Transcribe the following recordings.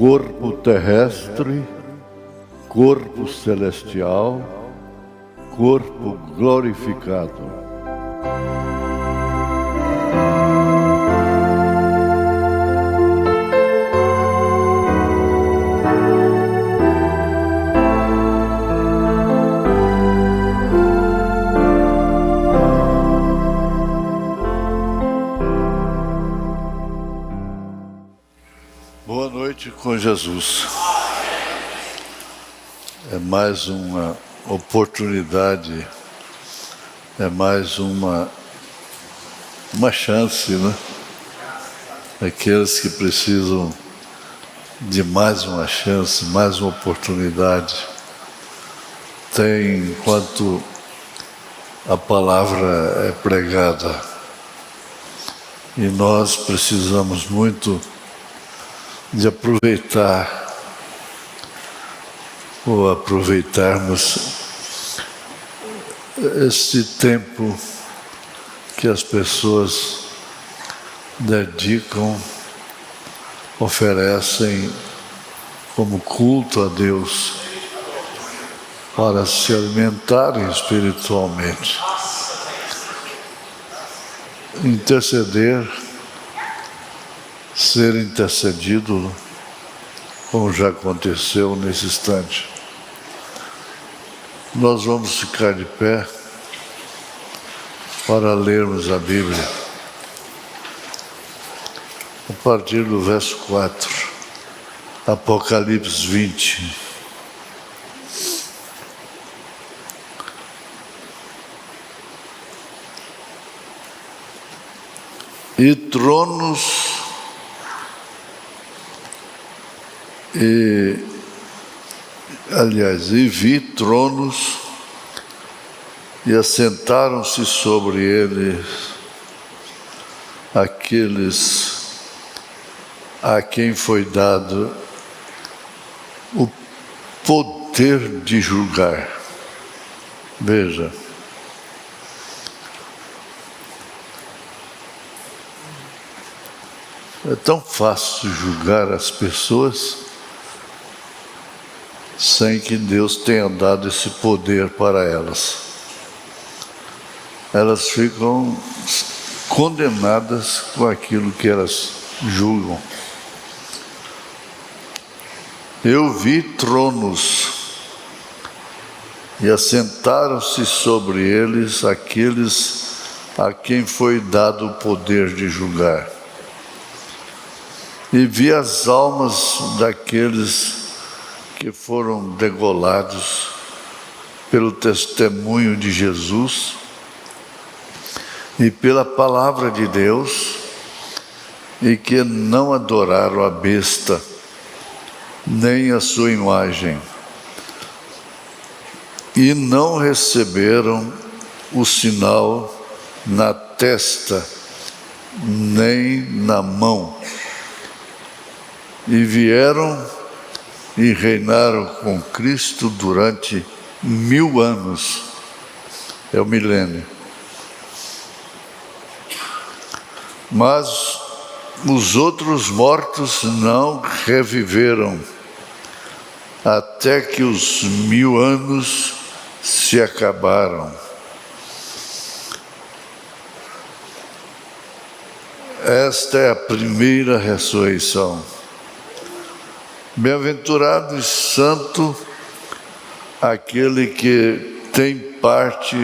corpo terrestre, corpo celestial, corpo glorificado. Boa noite com Jesus. É mais uma oportunidade, é mais uma chance, né? Aqueles que precisam de mais uma chance, mais uma oportunidade, tem enquanto a palavra é pregada. E nós precisamos muito de aproveitar, ou aproveitarmos esse tempo que as pessoas dedicam, oferecem como culto a Deus, para se alimentarem espiritualmente, interceder, ser intercedido, como já aconteceu nesse instante. Nós vamos ficar de pé para lermos a Bíblia, a partir do verso 4, Apocalipse 20. E tronos e vi tronos e assentaram-se sobre eles aqueles a quem foi dado o poder de julgar. Veja, é tão fácil julgar as pessoas sem que Deus tenha dado esse poder para elas. Elas ficam condenadas com aquilo que elas julgam. Eu vi tronos e assentaram-se sobre eles aqueles a quem foi dado o poder de julgar. E vi as almas daqueles que foram degolados pelo testemunho de Jesus e pela palavra de Deus, e que não adoraram a besta, nem a sua imagem, e não receberam o sinal na testa, nem na mão, e vieram e reinaram com Cristo durante 1000 anos. É o milênio. Mas os outros mortos não reviveram, até que os 1000 anos se acabaram. Esta é a primeira ressurreição. Bem-aventurado e santo aquele que tem parte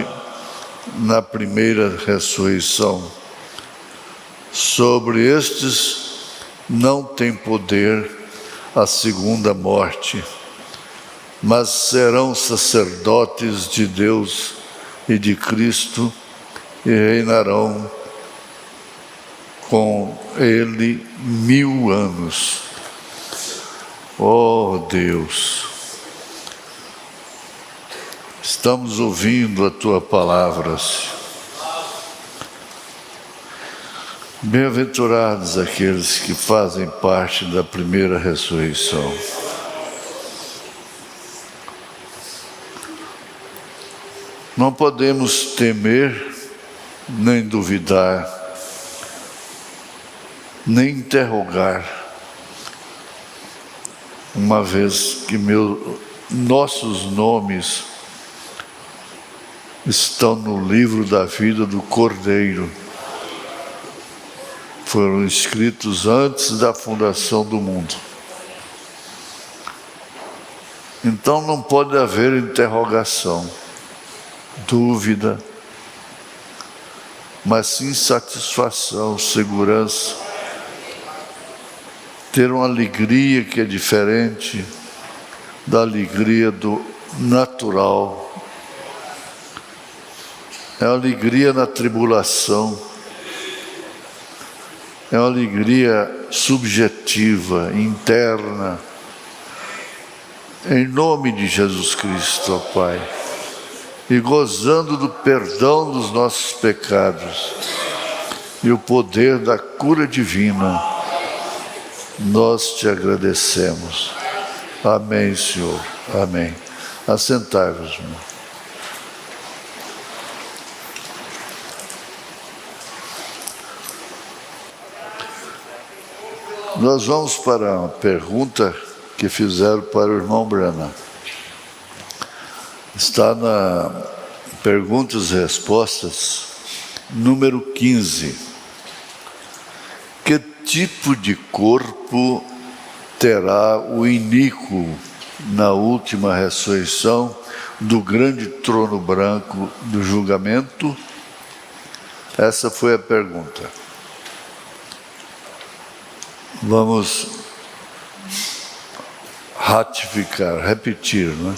na primeira ressurreição. Sobre estes não tem poder a segunda morte, mas serão sacerdotes de Deus e de Cristo e reinarão com Ele 1000 anos. Oh Deus, estamos ouvindo a Tua palavra, Senhor. Bem-aventurados aqueles que fazem parte da primeira ressurreição. Não podemos temer, nem duvidar, nem interrogar uma vez que nossos nomes estão no livro da vida do Cordeiro. Foram escritos antes da fundação do mundo. Então não pode haver interrogação, dúvida, mas sim satisfação, segurança, ter uma alegria que é diferente da alegria do natural. É uma alegria na tribulação, é uma alegria subjetiva, interna, em nome de Jesus Cristo, ó Pai, e gozando do perdão dos nossos pecados e o poder da cura divina, nós te agradecemos. Amém, Senhor. Amém. Assentai-vos, irmão. Nós vamos para uma pergunta que fizeram para o irmão Brana. Está na Perguntas e Respostas, número 15. Que tipo de corpo terá o iníquo na última ressurreição do grande trono branco do julgamento? Essa foi a pergunta. Vamos ratificar, repetir, não é?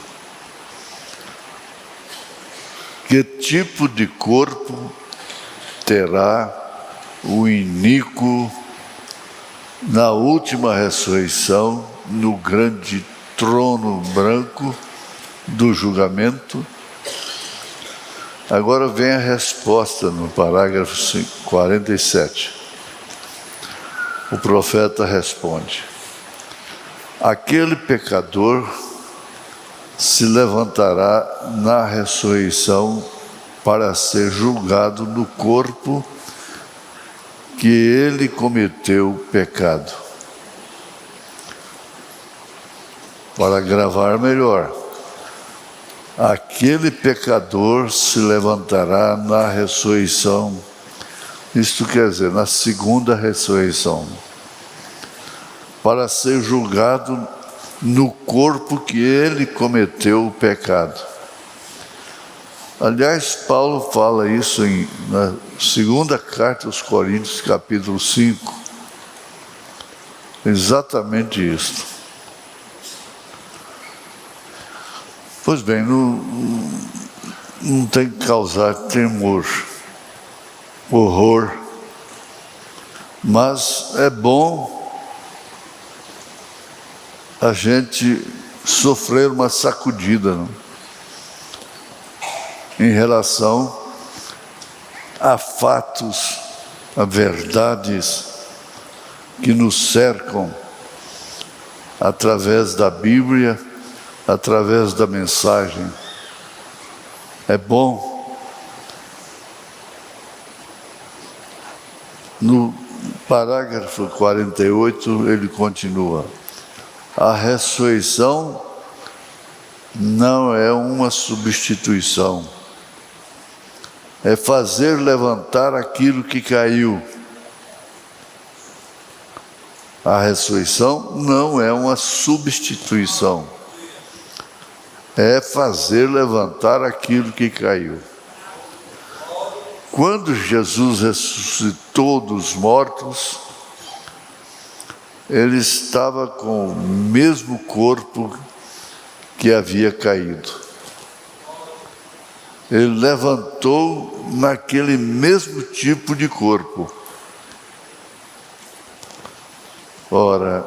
Que tipo de corpo terá o iníquo na última ressurreição, no grande trono branco do julgamento? Agora vem a resposta no parágrafo 47. O profeta responde: aquele pecador se levantará na ressurreição para ser julgado no corpo que ele cometeu pecado. Para gravar melhor, aquele pecador se levantará na ressurreição, isto quer dizer, na segunda ressurreição, para ser julgado no corpo que ele cometeu o pecado. Aliás, Paulo fala isso na segunda carta aos Coríntios, capítulo 5. Exatamente isso. Pois bem, não tem que causar temor, horror, mas é bom a gente sofrer uma sacudida, não? Em relação a fatos, a verdades que nos cercam através da Bíblia, através da mensagem. É bom. No parágrafo 48 ele continua: a ressurreição não é uma substituição, é fazer levantar aquilo que caiu. A ressurreição não é uma substituição, é fazer levantar aquilo que caiu. Quando Jesus ressuscitou dos mortos, ele estava com o mesmo corpo que havia caído. Ele levantou naquele mesmo tipo de corpo. Ora,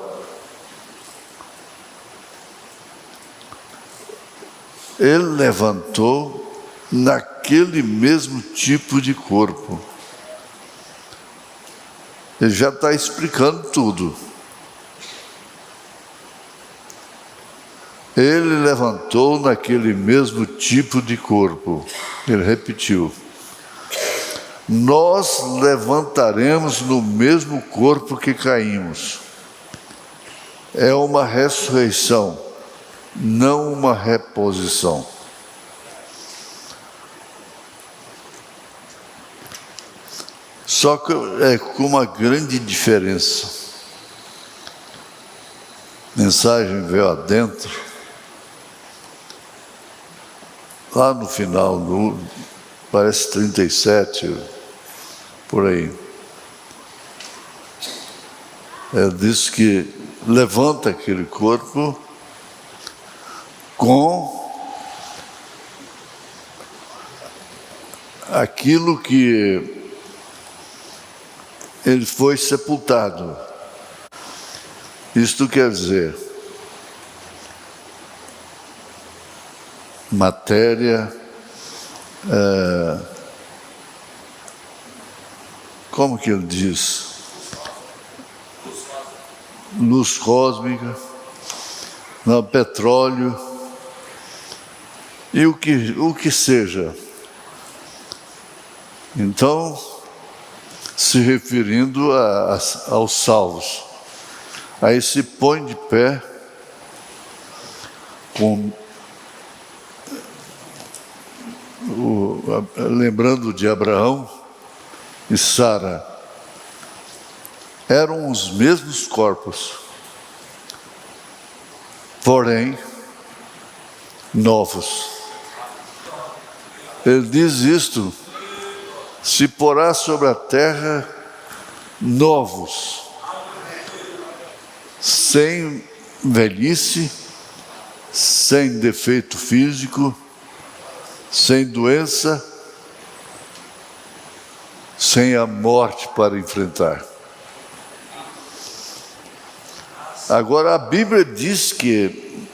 ele levantou naquele mesmo tipo de corpo. Ele já está explicando tudo. Ele levantou naquele mesmo tipo de corpo. Ele repetiu: nós levantaremos no mesmo corpo que caímos. é uma ressurreição, não uma reposição. Só que é com uma grande diferença. Mensagem veio adentro. Lá no final, parece 37, por aí. Diz que levanta aquele corpo com aquilo que ele foi sepultado. Isto quer dizer, matéria, como que ele diz? Luz cósmica, não, petróleo, e o que seja. Então, se referindo aos salvos, aí se põe de pé, lembrando de Abraão e Sara, eram os mesmos corpos, porém novos. Ele diz isto: se porá sobre a terra novos, sem velhice, sem defeito físico, sem doença, sem a morte para enfrentar. Agora a Bíblia diz que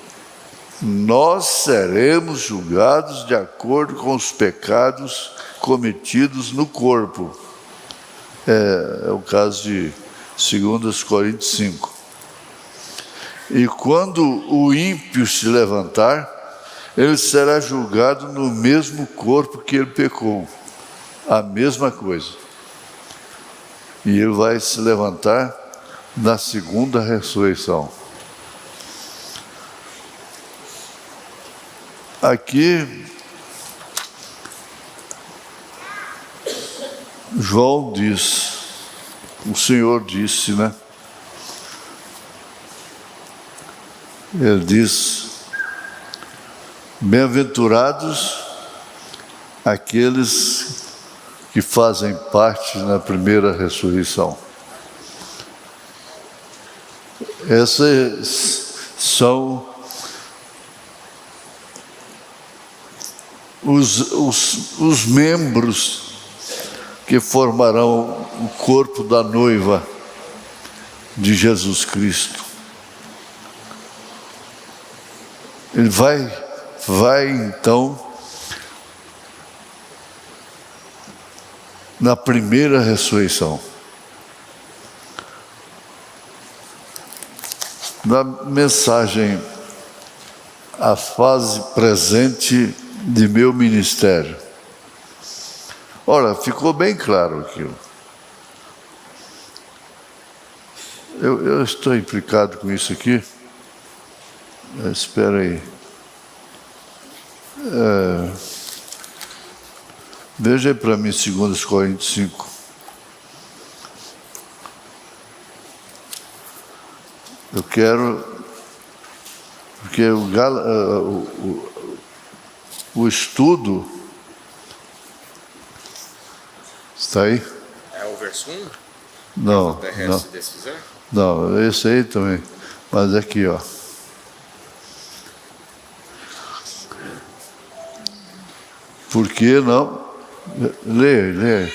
nós seremos julgados de acordo com os pecados cometidos no corpo. É o caso de 2 Coríntios 5. E quando o ímpio se levantar, ele será julgado no mesmo corpo que ele pecou. A mesma coisa. E ele vai se levantar na segunda ressurreição. Aqui, João diz, o Senhor disse, né? Ele diz: bem-aventurados aqueles que fazem parte na primeira ressurreição. Esses são os membros que formarão o corpo da noiva de Jesus Cristo. Ele vai então na primeira ressurreição. Na mensagem, a fase presente de meu ministério. Ora, ficou bem claro aquilo. Eu estou implicado com isso aqui. Espera aí. Veja aí para mim 2 Coríntios 5. Eu quero, porque o estudo está aí? É o verso 1? Não, não, esse aí também, mas aqui, ó. Por que não? Lê.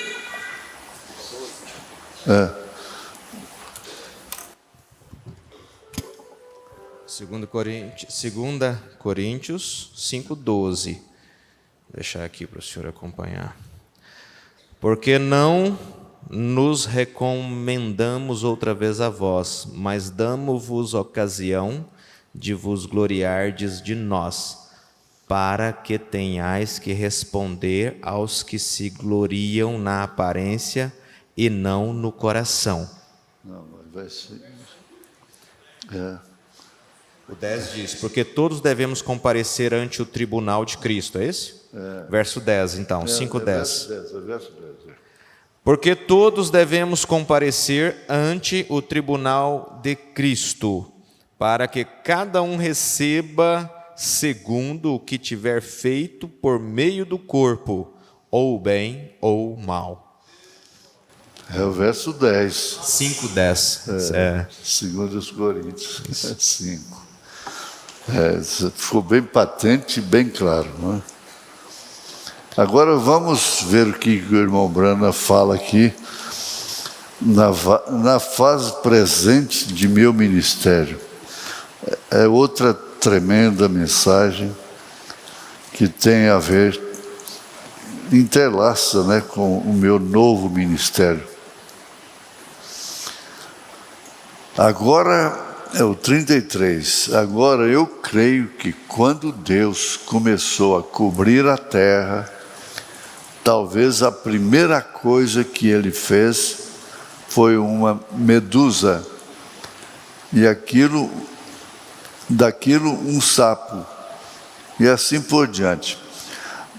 Segundo Coríntios 5:12. Vou deixar aqui para o senhor acompanhar. Porque não nos recomendamos outra vez a vós, mas damo-vos ocasião de vos gloriardes de nós, para que tenhais que responder aos que se gloriam na aparência e não no coração. Não, mas vai ser. O 10 diz, porque todos devemos comparecer ante o tribunal de Cristo, é esse? Verso 10, então, 5:10. Verso 10, verso 10. Porque todos devemos comparecer ante o tribunal de Cristo, para que cada um receba segundo o que tiver feito por meio do corpo, ou bem ou mal. É o verso 10. 5:10. 2 Coríntios 5. Ficou bem patente e bem claro, não é? Agora vamos ver o que o irmão Brana fala aqui na fase presente de meu ministério. É outra tremenda mensagem que tem a ver, interlaça, né, com o meu novo ministério. Agora é o 33. Agora eu creio que quando Deus começou a cobrir a terra, talvez a primeira coisa que ele fez foi uma medusa, e daquilo um sapo, e assim por diante.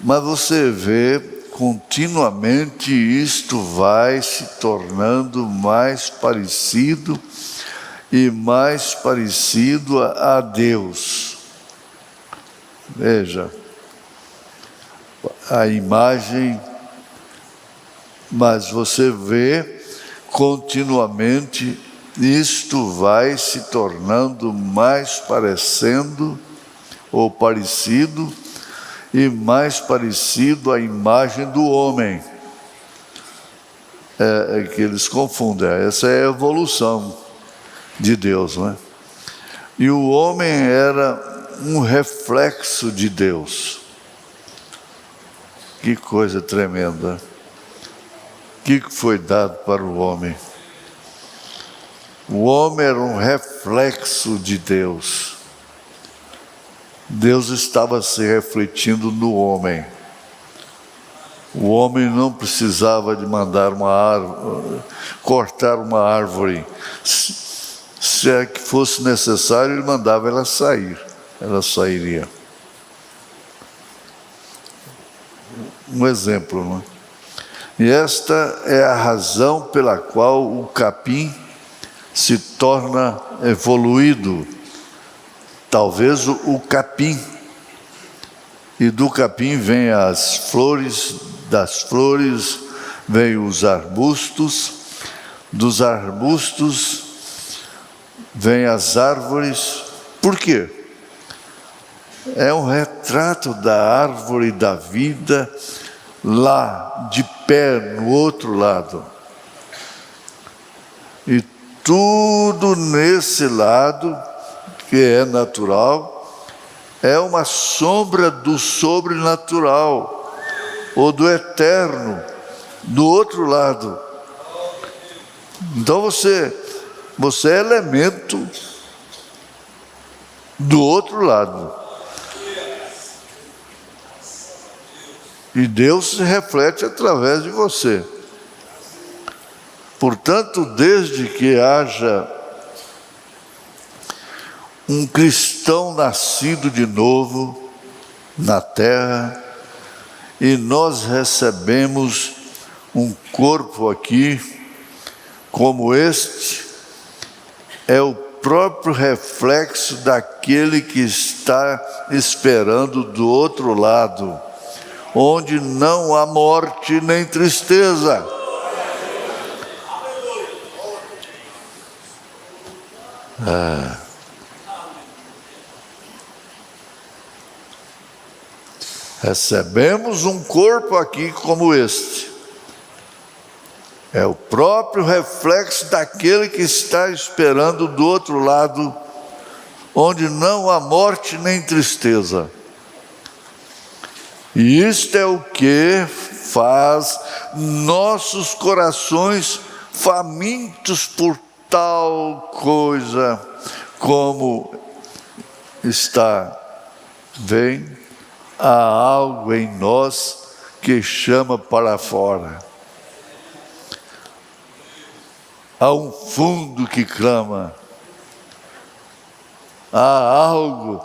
Mas você vê, continuamente isto vai se tornando mais parecido e mais parecido a Deus. Veja, a imagem, mas você vê continuamente isto vai se tornando mais parecendo ou parecido e mais parecido à imagem do homem. É que eles confundem. Essa é a evolução de Deus, não é? E o homem era um reflexo de Deus. Que coisa tremenda. O que foi dado para o homem? O homem era um reflexo de Deus. Deus estava se refletindo no homem. O homem não precisava de mandar cortar uma árvore. Se é que fosse necessário, ele mandava ela sair. Ela sairia. Um exemplo, não é? E esta é a razão pela qual o capim se torna evoluído. Talvez o capim. E do capim vem as flores, das flores vem os arbustos, dos arbustos vem as árvores. Por quê? É um retrato da árvore da vida lá de pé no outro lado. E tudo nesse lado que é natural é uma sombra do sobrenatural ou do eterno do outro lado. Então você é elemento do outro lado. E Deus se reflete através de você. Portanto, desde que haja um cristão nascido de novo na terra, e nós recebemos um corpo aqui, como este, é o próprio reflexo daquele que está esperando do outro lado, onde não há morte nem tristeza. Recebemos um corpo aqui como este. É o próprio reflexo daquele que está esperando do outro lado, onde não há morte nem tristeza. E isto é o que faz nossos corações famintos por tal coisa como está. Vem, há algo em nós que chama para fora. Há um fundo que clama. há algo,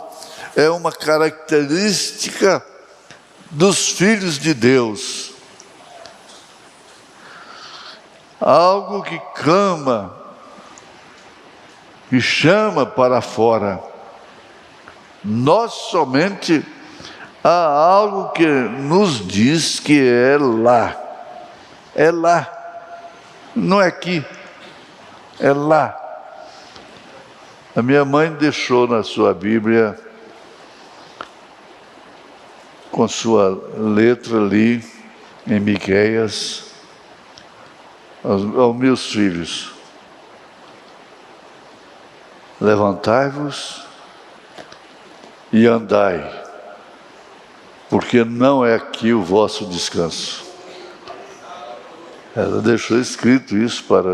é uma característica dos filhos de Deus. Algo que clama, que chama para fora. Nós somente há algo que nos diz que é lá. É lá. Não é aqui. É lá. A minha mãe deixou na sua Bíblia, com sua letra ali, em Miqueias, aos meus filhos: levantai-vos e andai, porque não é aqui o vosso descanso. Ela deixou escrito isso para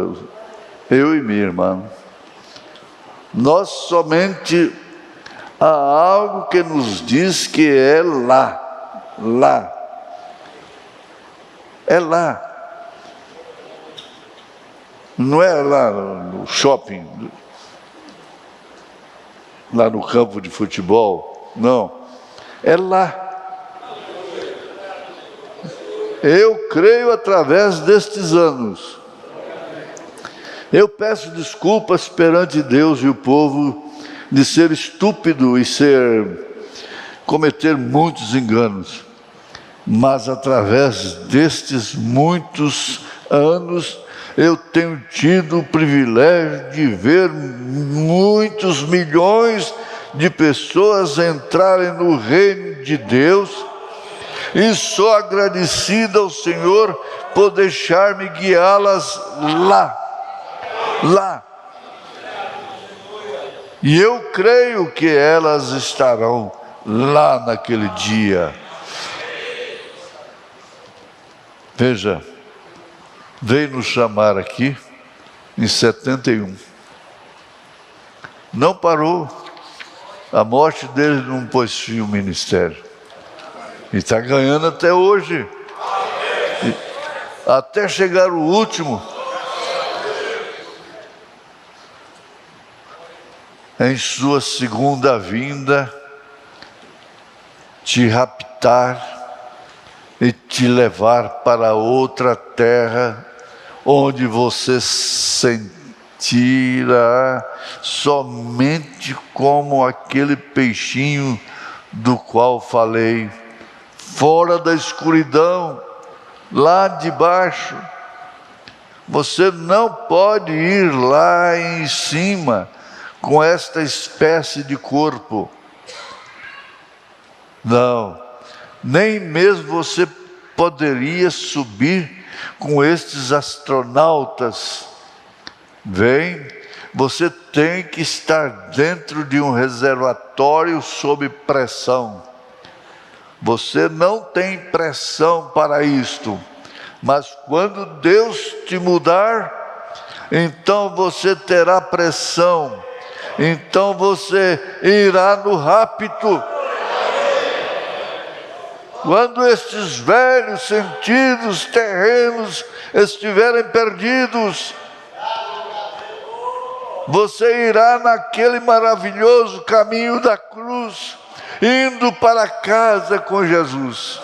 eu e minha irmã. Nós somente há algo que nos diz que é lá, lá. É lá. Não é lá no shopping, lá no campo de futebol, não. É lá. Eu creio através destes anos. Eu peço desculpas perante Deus e o povo de ser estúpido e cometer muitos enganos. Mas através destes muitos anos, eu tenho tido o privilégio de ver muitos milhões de pessoas entrarem no reino de Deus, e sou agradecido ao Senhor por deixar-me guiá-las lá. Lá. E eu creio que elas estarão lá naquele dia. Veja, veio nos chamar aqui em 71. Não parou. A morte dele não pôs fim ao ministério. E está ganhando até hoje. Até chegar o último. Em sua segunda vinda, te raptar e te levar para outra terra, onde você sentirá somente como aquele peixinho do qual falei, fora da escuridão, lá de baixo. Você não pode ir lá em cima com esta espécie de corpo. Não, nem mesmo você poderia subir com estes astronautas. Vem, você tem que estar dentro de um reservatório sob pressão. Você não tem pressão para isto, mas quando Deus te mudar, então você terá pressão. Então você irá no rapto. Quando estes velhos sentidos terrenos estiverem perdidos, você irá naquele maravilhoso caminho da cruz, indo para casa com Jesus.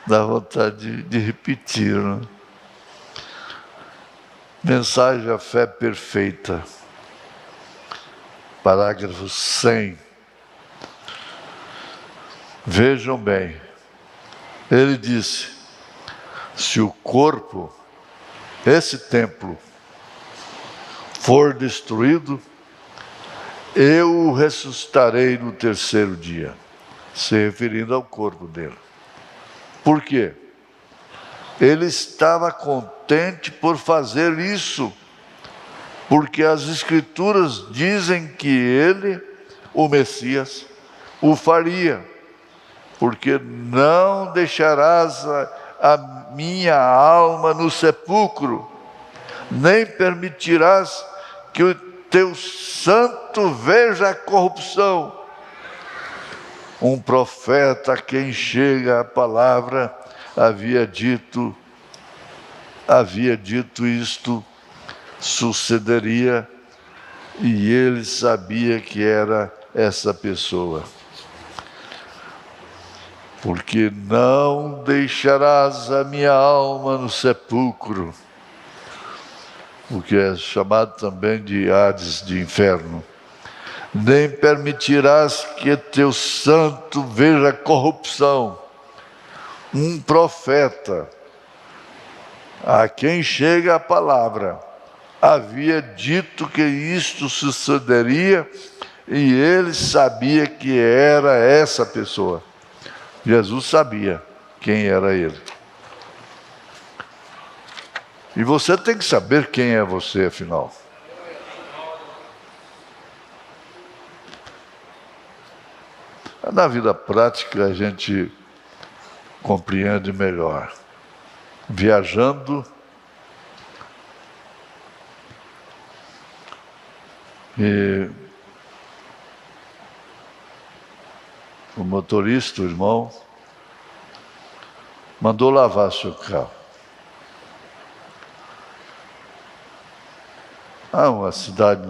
Dá vontade de repetir, não? Mensagem A Fé Perfeita, parágrafo 100. Vejam bem, ele disse: se o corpo, esse templo, for destruído, eu o ressuscitarei no terceiro dia, se referindo ao corpo dele. Por quê? Ele estava contente por fazer isso, porque as Escrituras dizem que ele, o Messias, o faria, porque não deixarás a minha alma no sepulcro, nem permitirás que o teu santo veja a corrupção. Um profeta a quem chega a palavra havia dito isto sucederia e ele sabia que era essa pessoa. Porque não deixarás a minha alma no sepulcro, o que é chamado também de Hades, de inferno, nem permitirás que teu santo veja corrupção. Um profeta, a quem chega a palavra, havia dito que isto sucederia e ele sabia que era essa pessoa. Jesus sabia quem era ele. E você tem que saber quem é você, afinal. Na vida prática a gente compreende melhor. Viajando, e o motorista, o irmão, mandou lavar seu carro. Uma cidade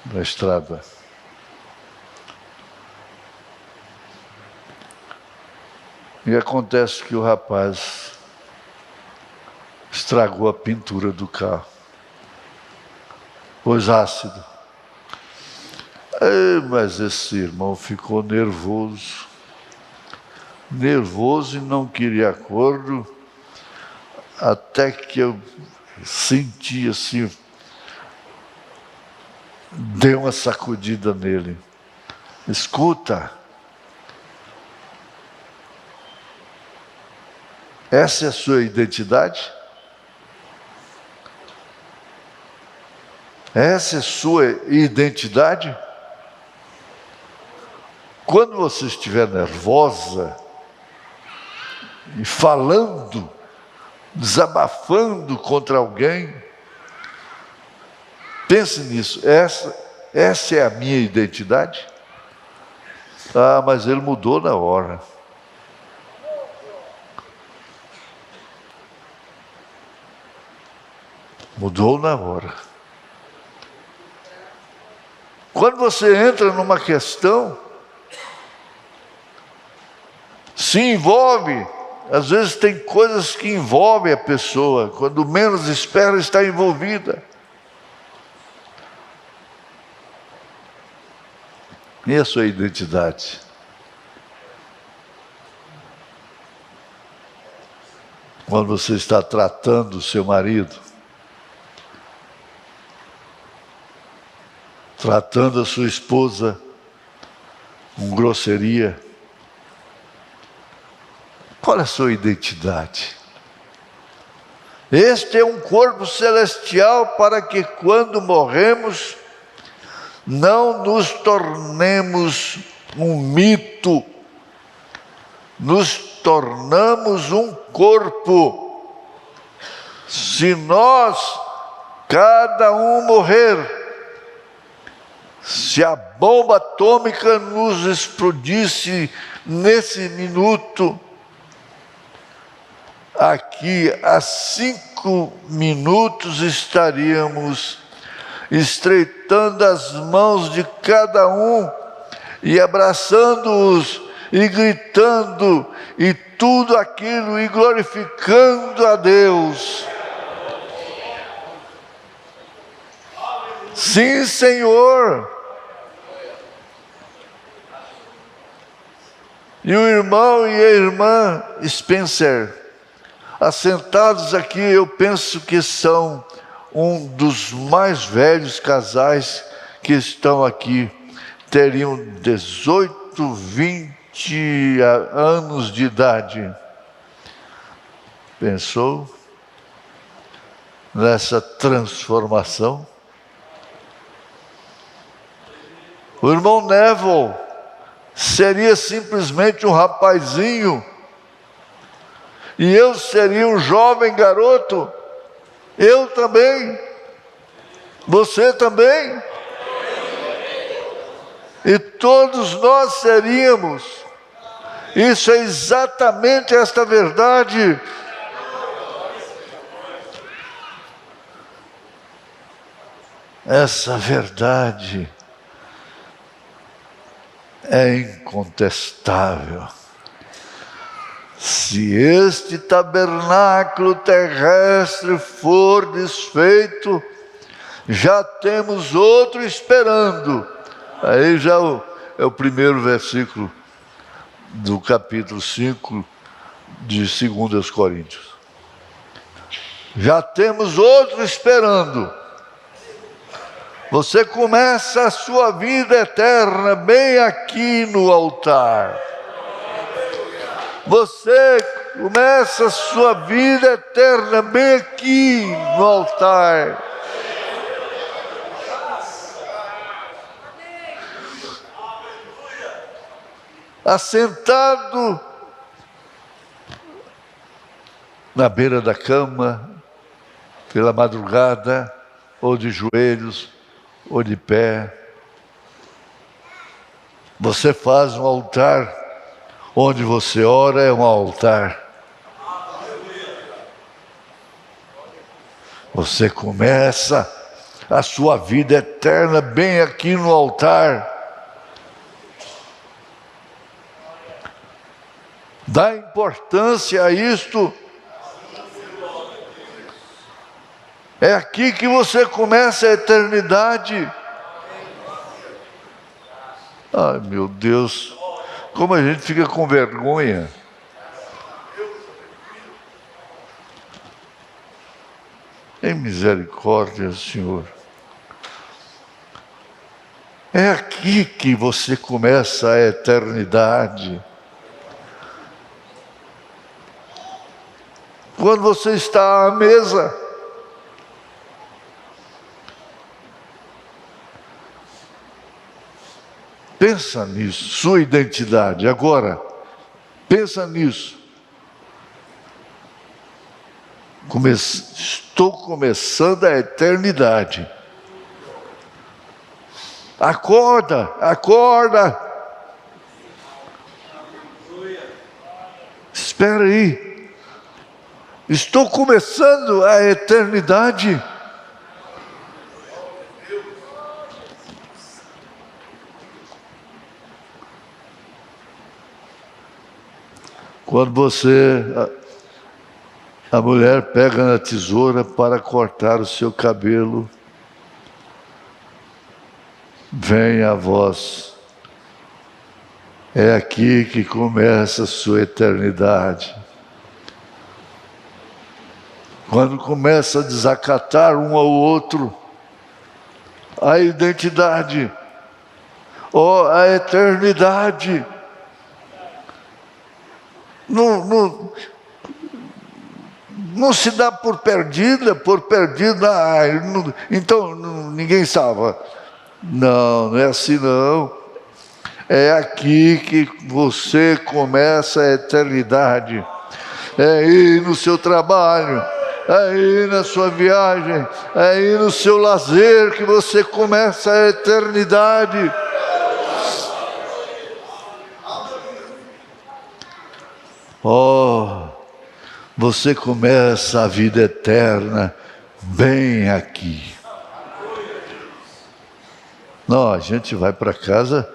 na estrada. E acontece que o rapaz estragou a pintura do carro. Pôs ácido. Mas esse irmão ficou nervoso. Nervoso e não queria acordo. Até que eu senti assim, dei uma sacudida nele. Escuta, essa é a sua identidade? Essa é a sua identidade? Quando você estiver nervosa e falando, desabafando contra alguém, pense nisso. Essa é a minha identidade? Mas ele mudou na hora. Mudou na hora. Quando você entra numa questão, se envolve, às vezes tem coisas que envolvem a pessoa, quando menos espera está envolvida. E a sua identidade? Quando você está tratando o seu marido, tratando a sua esposa com grosseria, qual é a sua identidade? Este é um corpo celestial para que quando morremos, não nos tornemos um mito, nos tornamos um corpo. Se nós, cada um morrer, se a bomba atômica nos explodisse nesse minuto, aqui a 5 minutos estaríamos estreitando as mãos de cada um e abraçando-os e gritando e tudo aquilo e glorificando a Deus. Sim, Senhor. E o irmão e a irmã Spencer, assentados aqui, eu penso que são um dos mais velhos casais que estão aqui. Teriam 18, 20 anos de idade. Pensou nessa transformação? O irmão Neville seria simplesmente um rapazinho, e eu seria um jovem garoto. Eu também. Você também. E todos nós seríamos. Isso é exatamente esta verdade. essa verdade é incontestável. Se este tabernáculo terrestre for desfeito, já temos outro esperando. Aí já é o primeiro versículo do capítulo 5 de 2 Coríntios. Já temos outro esperando. Você começa a sua vida eterna bem aqui no altar. Você começa a sua vida eterna bem aqui no altar. Assentado na beira da cama, pela madrugada, ou de joelhos, ou de pé. Você faz um altar, onde você ora é um altar. Você começa a sua vida eterna bem aqui no altar. Dá importância a isto. É aqui que você começa a eternidade. Ai, meu Deus, como a gente fica com vergonha. Em misericórdia, Senhor. É aqui que você começa a eternidade. Quando você está à mesa, pensa nisso, sua identidade. Agora, pensa nisso. Estou começando a eternidade. Acorda, acorda. Espera aí. Estou começando a eternidade. Quando a mulher pega na tesoura para cortar o seu cabelo, vem a voz. É aqui que começa a sua eternidade. Quando começa a desacatar um ao outro, a identidade, a eternidade, não se dá por perdida, então ninguém salva. Não, não é assim não. É aqui que você começa a eternidade. É aí no seu trabalho, é aí na sua viagem, é aí no seu lazer que você começa a eternidade. Você começa a vida eterna bem aqui. Não, a gente vai para casa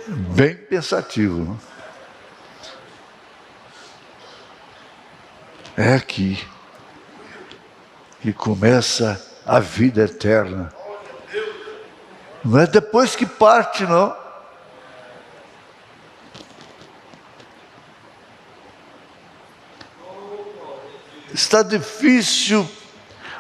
bem pensativo, não? É aqui que começa a vida eterna. Não é depois que parte, não. Está difícil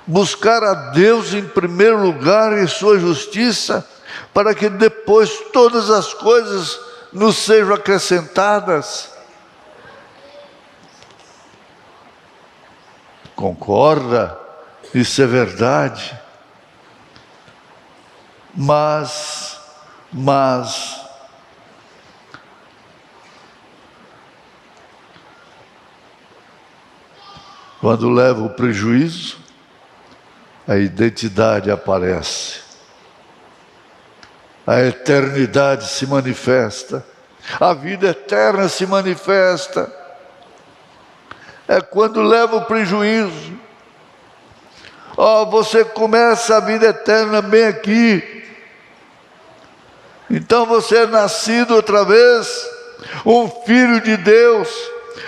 buscar a Deus em primeiro lugar e sua justiça, para que depois todas as coisas nos sejam acrescentadas. Concorda? Isso é verdade. Mas quando leva o prejuízo, a identidade aparece. A eternidade se manifesta. A vida eterna se manifesta. É quando leva o prejuízo. Você começa a vida eterna bem aqui. Então você é nascido outra vez, um filho de Deus.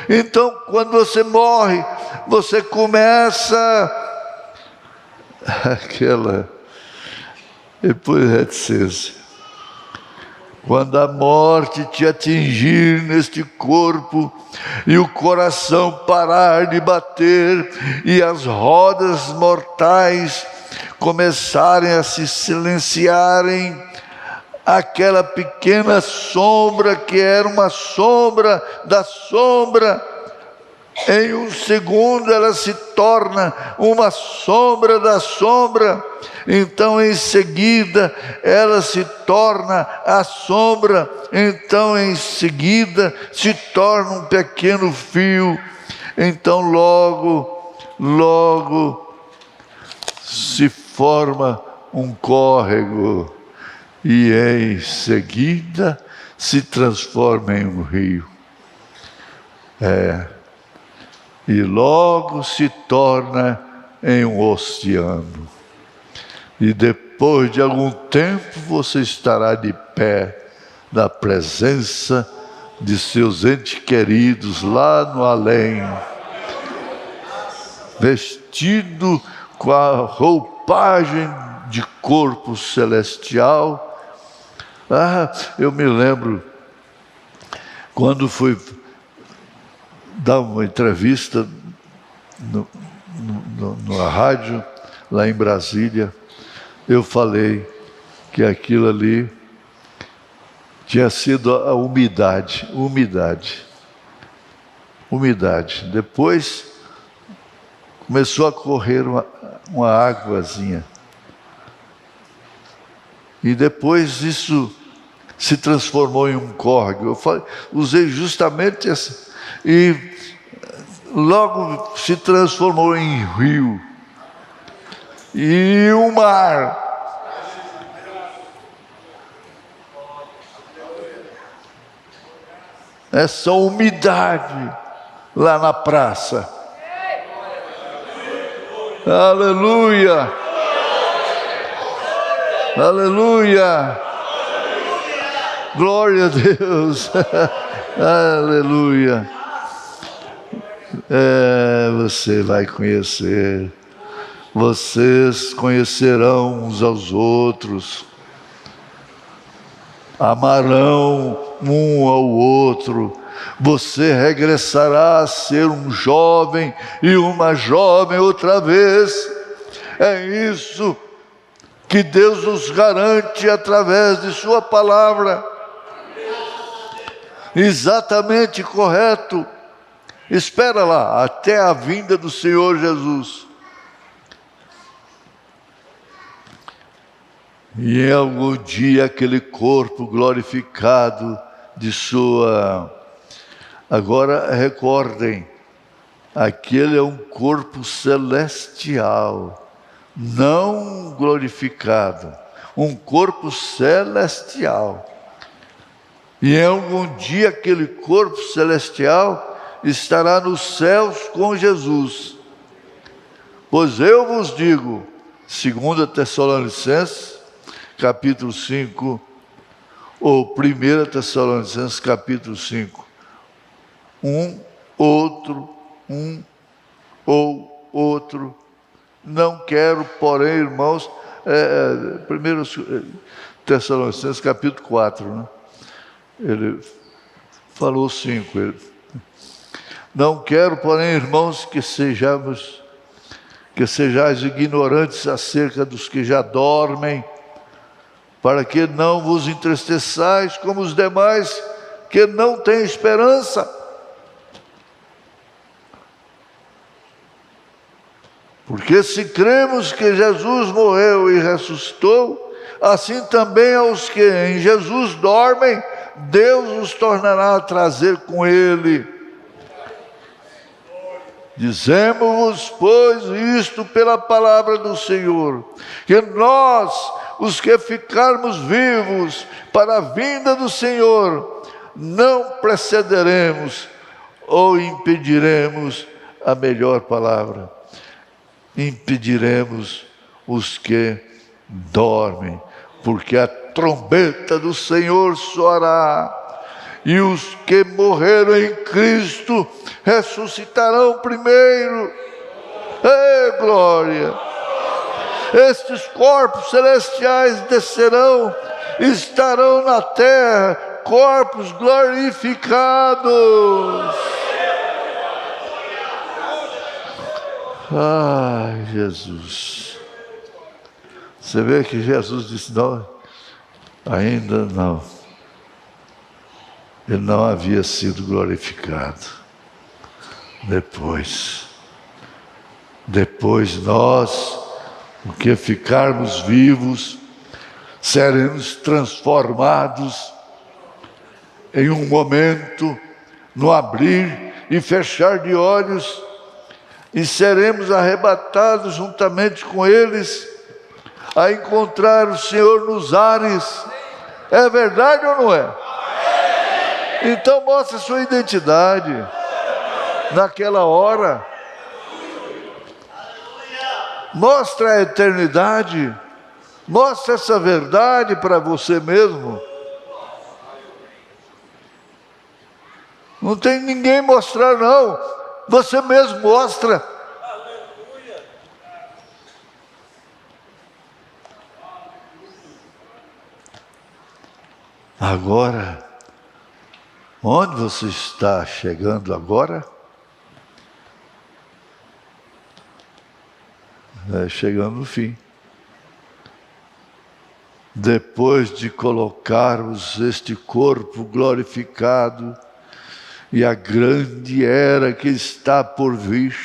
Então quando você morre, você começa aquela depois reticência. Quando a morte te atingir neste corpo e o coração parar de bater e as rodas mortais começarem a se silenciarem, aquela pequena sombra que era uma sombra da sombra, em um segundo ela se torna uma sombra da sombra. Então em seguida ela se torna a sombra, então em seguida se torna um pequeno fio. Então logo se forma um córrego e em seguida se transforma em um rio. E logo se torna em um oceano. E depois de algum tempo você estará de pé na presença de seus entes queridos lá no além, vestido com a roupagem de corpo celestial. Eu me lembro quando fui dar uma entrevista na rádio lá em Brasília. Eu falei que aquilo ali tinha sido a umidade. Depois começou a correr uma águazinha. E depois isso se transformou em um córrego. Eu usei justamente essa. E logo se transformou em rio. E o mar. Essa umidade lá na praça. Aleluia! Aleluia! Glória a Deus! Aleluia! Você vai conhecer. Vocês conhecerão uns aos outros, amarão um ao outro. Você regressará a ser um jovem e uma jovem outra vez. É isso que Deus nos garante através de sua palavra. Exatamente correto. Espera lá, até a vinda do Senhor Jesus. E em algum dia aquele corpo glorificado de sua... Agora recordem, aquele é um corpo celestial, não glorificado, um corpo celestial. E em algum dia aquele corpo celestial estará nos céus com Jesus. Pois eu vos digo, 2 Tessalonicenses, capítulo 5, ou 1 Tessalonicenses, capítulo 5. Um ou outro. Não quero, porém, irmãos, 1 Tessalonicenses, capítulo 4, né? Ele falou 5. Não quero, porém, irmãos, que sejais ignorantes acerca dos que já dormem, para que não vos entristeçais como os demais que não têm esperança. Porque se cremos que Jesus morreu e ressuscitou, assim também aos que em Jesus dormem, Deus os tornará a trazer com Ele. Dizemos-vos, pois, isto pela palavra do Senhor, que nós, os que ficarmos vivos para a vinda do Senhor, não precederemos ou impediremos a melhor palavra. impediremos os que dormem, porque a trombeta do Senhor soará, e os que morreram em Cristo ressuscitarão primeiro. Ei, glória! Estes corpos celestiais descerão, estarão na terra, corpos glorificados. Ai, Jesus. Você vê que Jesus disse: não, ainda não. Ele não havia sido glorificado. Depois nós, o que ficarmos vivos, seremos transformados em um momento, no abrir e fechar de olhos, e seremos arrebatados juntamente com eles a encontrar o Senhor nos ares. É verdade ou não é? Então mostre a sua identidade naquela hora. Mostra a eternidade. Mostra essa verdade para você mesmo. Não tem ninguém mostrar, não. Você mesmo mostra. Agora, onde você está chegando agora? Chegando no fim. Depois de colocarmos este corpo glorificado e a grande era que está por vir,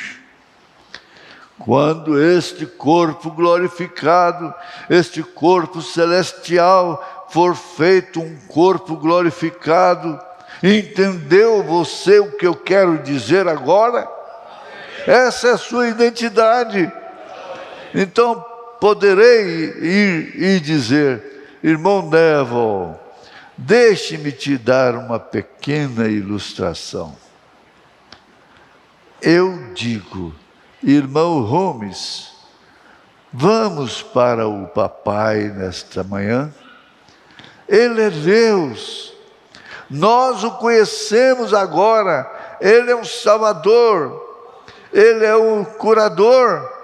quando este corpo glorificado, este corpo celestial for feito um corpo glorificado, entendeu você o que eu quero dizer agora? Essa é a sua identidade. Então poderei ir e dizer: irmão Neville, deixe-me te dar uma pequena ilustração. Eu digo: irmão Holmes, vamos para o papai nesta manhã? Ele é Deus, nós o conhecemos agora, Ele é um Salvador, Ele é um curador.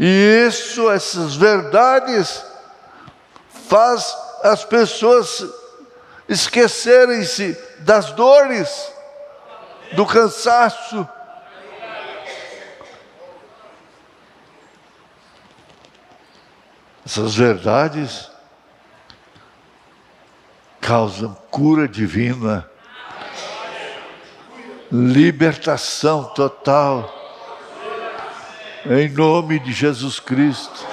E essas verdades faz as pessoas esquecerem-se das dores, do cansaço. Essas verdades causam cura divina, libertação total, em nome de Jesus Cristo.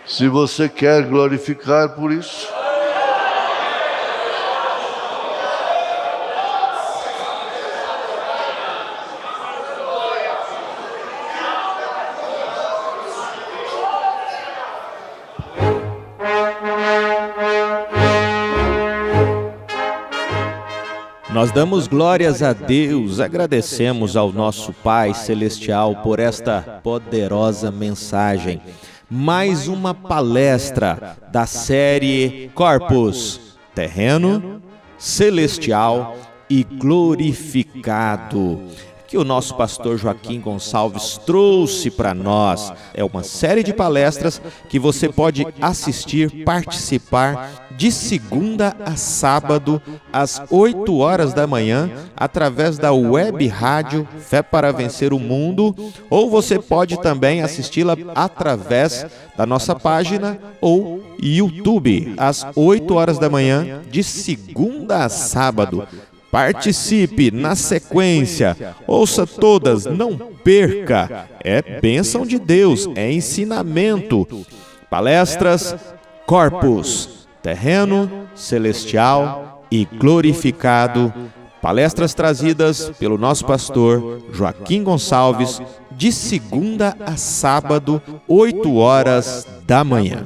Se você quer glorificar por isso, nós damos glórias a Deus, agradecemos ao nosso Pai Celestial por esta poderosa mensagem. Mais uma palestra da série Corpus, terreno, celestial e glorificado, que o nosso pastor Joaquim Gonçalves trouxe para nós. É uma série de palestras que você pode assistir, participar de segunda a sábado, às 8 horas da manhã, através da web rádio Fé para Vencer o Mundo, ou você pode também assisti-la através da nossa página ou YouTube, às 8 horas da manhã, de segunda a sábado. Participe na sequência, ouça todas, não perca, é bênção de Deus, é ensinamento. Palestras Corpus, terreno, celestial e glorificado. Palestras trazidas pelo nosso pastor Joaquim Gonçalves, de segunda a sábado, 8 horas da manhã.